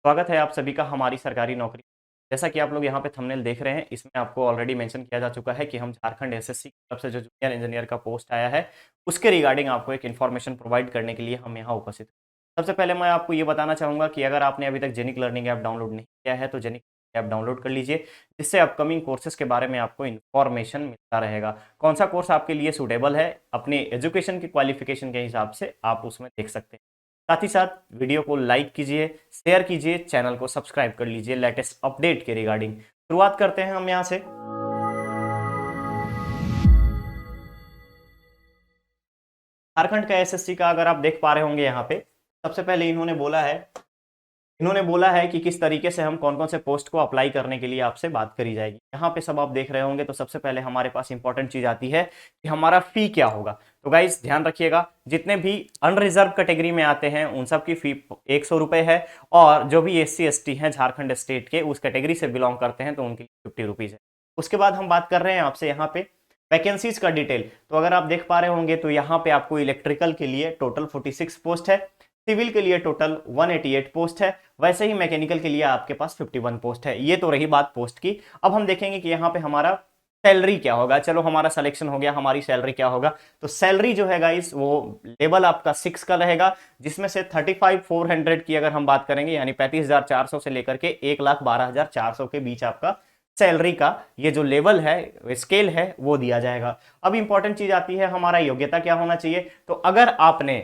स्वागत है आप सभी का हमारी सरकारी नौकरी। जैसा कि आप लोग यहाँ पे थंबनेल देख रहे हैं, इसमें आपको ऑलरेडी मेंशन किया जा चुका है कि हम झारखंड एसएससी की तरफ से जो जूनियर इंजीनियर का पोस्ट आया है, उसके रिगार्डिंग आपको एक इन्फॉर्मेशन प्रोवाइड करने के लिए हम यहाँ उपस्थित हैं। सबसे पहले मैं आपको ये बताना चाहूँगा कि अगर आपने अभी तक जेनिक लर्निंग ऐप डाउनलोड नहीं किया है, तो जेनिक ऐप डाउनलोड कर लीजिए, जिससे अपकमिंग कोर्सेज के बारे में आपको इन्फॉर्मेशन मिलता रहेगा। कौन सा कोर्स आपके लिए सूटेबल है, अपनी एजुकेशन की क्वालिफिकेशन के हिसाब से आप उसमें देख सकते हैं। साथ ही साथ वीडियो को लाइक कीजिए, शेयर कीजिए, चैनल को सब्सक्राइब कर लीजिए लेटेस्ट अपडेट के रिगार्डिंग। शुरुआत करते हैं हम यहाँ से। झारखंड का एसएससी का अगर आप देख पा रहे होंगे यहाँ पे, सबसे पहले इन्होंने बोला है कि किस तरीके से हम कौन कौन से पोस्ट को अप्लाई करने के लिए आपसे बात करी जाएगी। यहाँ पे सब आप देख रहे होंगे, तो सबसे पहले हमारे पास इंपॉर्टेंट चीज आती है कि हमारा फी क्या होगा। तो गाइस ध्यान रखिएगा, जितने भी अनरिजर्व कैटेगरी में आते हैं उन सब की फी 100 रुपए है, और जो भी SC ST हैं झारखंड स्टेट के, उस कैटेगरी से बिलोंग करते हैं, तो उनकी 50 रुपीज है। उसके बाद हम बात कर रहे हैं आपसे यहाँ पे वैकेंसीज का डिटेल। तो अगर आप देख पा रहे होंगे, तो यहाँ पे आपको इलेक्ट्रिकल के लिए टोटल 46 पोस्ट है, सिविल के लिए टोटल 188 पोस्ट है, वैसे ही मैकेनिकल के लिए आपके पास 51 पोस्ट है। ये तो रही बात पोस्ट की। अब हम देखेंगे कि यहाँ पे हमारा सैलरी क्या होगा। चलो, हमारा सिलेक्शन हो गया, हमारी सैलरी क्या होगा। तो सैलरी जो है गाइस, वो लेवल आपका 6 का रहेगा, जिसमें से 35,400 की अगर हम बात करेंगे, यानी 35,400 से लेकर के 1,12,400 के बीच आपका सैलरी का ये जो लेवल है, स्केल है, वो दिया जाएगा। अब इंपॉर्टेंट चीज आती है, हमारा योग्यता क्या होना चाहिए। तो अगर आपने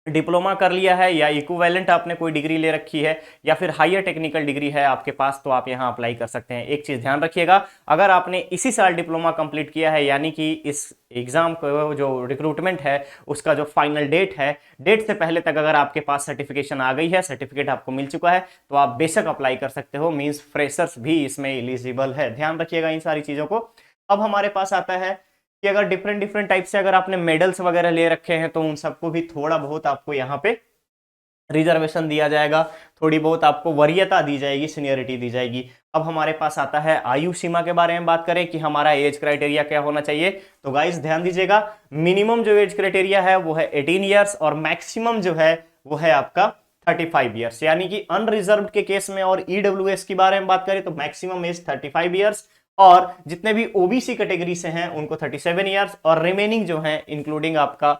डिप्लोमा कर लिया है, या इक्विवेलेंट आपने कोई डिग्री ले रखी है, या फिर हायर टेक्निकल डिग्री है आपके पास, तो आप यहां अप्लाई कर सकते हैं। एक चीज ध्यान रखिएगा, अगर आपने इसी साल डिप्लोमा कंप्लीट किया है, यानी कि इस एग्जाम को जो रिक्रूटमेंट है उसका जो फाइनल डेट है, डेट से पहले तक अगर आपके पास सर्टिफिकेशन आ गई है, सर्टिफिकेट आपको मिल चुका है, तो आप बेशक अप्लाई कर सकते हो। मींस फ्रेशर्स भी इसमें एलिजिबल है। ध्यान रखिएगा इन सारी चीजों को। अब हमारे पास आता है कि अगर डिफरेंट डिफरेंट टाइप से अगर आपने मेडल्स वगैरह ले रखे हैं, तो उन सबको भी थोड़ा बहुत आपको यहाँ पे रिजर्वेशन दिया जाएगा, थोड़ी बहुत आपको वरीयता दी जाएगी, सीनियरिटी दी जाएगी। अब हमारे पास आता है आयु सीमा के बारे में बात करें कि हमारा एज क्राइटेरिया क्या होना चाहिए। तो गाइस ध्यान दीजिएगा, मिनिमम जो एज क्राइटेरिया है वो है 18 ईयर्स, और मैक्सिमम जो है वो है आपका 35 ईयर्स। यानी कि अनरिजर्व के केस में और ईडब्ल्यूएस के बारे में बात करें तो मैक्सिमम एज 35 ईयर्स, और जितने भी ओबीसी कैटेगरी से हैं उनको 37 ईयर्स, और रिमेनिंग जो हैं इंक्लूडिंग आपका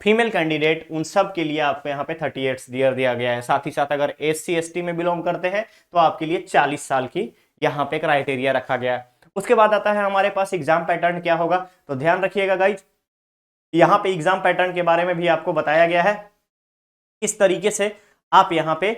फीमेल कैंडिडेट, उन सब के लिए आपको यहाँ पे 38 ईयर दिया गया है। साथ ही साथ अगर SC ST में बिलोंग करते हैं तो आपके लिए 40 साल की यहाँ पे क्राइटेरिया रखा गया है। उसके बाद आता है हमारे पास एग्जाम पैटर्न क्या होगा। तो ध्यान रखिएगा गाइज, यहाँ पे एग्जाम पैटर्न के बारे में भी आपको बताया गया है, किस तरीके से आप यहाँ पे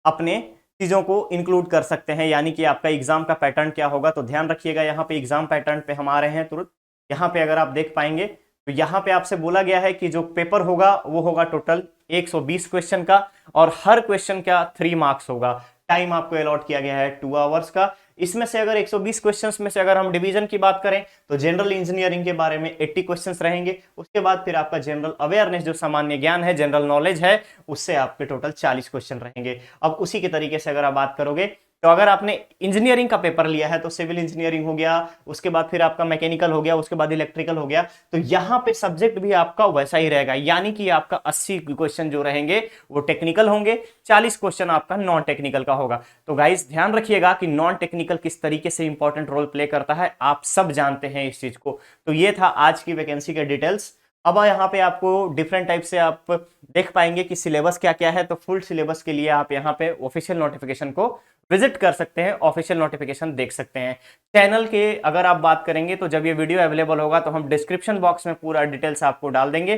अपने चीजों को इंक्लूड कर सकते हैं, यानी कि आपका एग्जाम का पैटर्न क्या होगा। तो ध्यान रखिएगा, यहाँ पे एग्जाम पैटर्न पे हम आ रहे हैं तुरंत। यहाँ पे अगर आप देख पाएंगे, तो यहाँ पे आपसे बोला गया है कि जो पेपर होगा वो होगा टोटल 120 क्वेश्चन का, और हर क्वेश्चन का 3 मार्क्स होगा। टाइम आपको अलॉट किया गया है 2 आवर्स का। इसमें से अगर 120 क्वेश्चंस में से अगर हम डिवीजन की बात करें, तो जनरल इंजीनियरिंग के बारे में 80 क्वेश्चंस रहेंगे। उसके बाद फिर आपका जनरल अवेयरनेस, जो सामान्य ज्ञान है, जनरल नॉलेज है, उससे आपके टोटल 40 क्वेश्चन रहेंगे। अब उसी के तरीके से अगर आप बात करोगे, तो अगर आपने इंजीनियरिंग का पेपर लिया है तो सिविल इंजीनियरिंग हो गया, उसके बाद फिर आपका मैकेनिकल हो गया, उसके बाद इलेक्ट्रिकल हो गया, तो यहां पे सब्जेक्ट भी आपका वैसा ही रहेगा। यानी कि आपका 80 क्वेश्चन जो रहेंगे वो टेक्निकल होंगे, 40 क्वेश्चन आपका नॉन टेक्निकल का होगा। तो गाइस ध्यान रखिएगा कि नॉन टेक्निकल किस तरीके से इंपॉर्टेंट रोल प्ले करता है, आप सब जानते हैं इस चीज को। तो ये था आज की वैकेंसी के डिटेल्स। अब यहाँ पे आपको डिफरेंट टाइप से आप देख पाएंगे कि सिलेबस क्या क्या है। तो फुल सिलेबस के लिए आप यहाँ पे ऑफिशियल नोटिफिकेशन को विजिट कर सकते हैं, ऑफिशियल नोटिफिकेशन देख सकते हैं। चैनल के अगर आप बात करेंगे, तो जब ये वीडियो अवेलेबल होगा तो हम डिस्क्रिप्शन बॉक्स में पूरा डिटेल्स आपको डाल देंगे,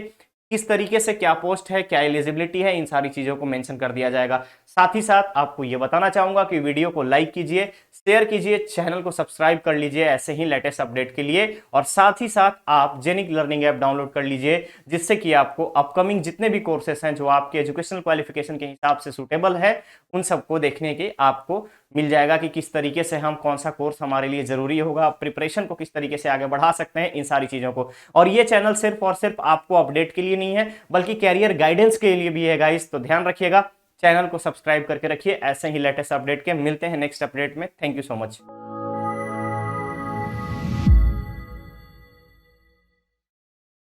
किस तरीके से क्या पोस्ट है, क्या एलिजिबिलिटी है, इन सारी चीजों को मेंशन कर दिया जाएगा। साथ ही साथ आपको ये बताना चाहूंगा कि वीडियो को लाइक कीजिए, शेयर कीजिए, चैनल को सब्सक्राइब कर लीजिए ऐसे ही लेटेस्ट अपडेट के लिए, और साथ ही साथ आप जेनिक लर्निंग ऐप डाउनलोड कर लीजिए, जिससे कि आपको अपकमिंग जितने भी कोर्सेस हैं जो आपके एजुकेशनल क्वालिफिकेशन के हिसाब से सुटेबल है, उन सबको देखने के आपको मिल जाएगा कि किस तरीके से हम कौन सा कोर्स हमारे लिए जरूरी होगा, प्रिपरेशन को किस तरीके से आगे बढ़ा सकते हैं, इन सारी चीजों को। और ये चैनल सिर्फ और सिर्फ आपको अपडेट के लिए नहीं है, बल्कि कैरियर गाइडेंस के लिए भी है गाइस। तो ध्यान रखिएगा, चैनल को सब्सक्राइब करके रखिए, ऐसे ही लेटेस्ट अपडेट के मिलते हैं नेक्स्ट अपडेट में। Thank you so much.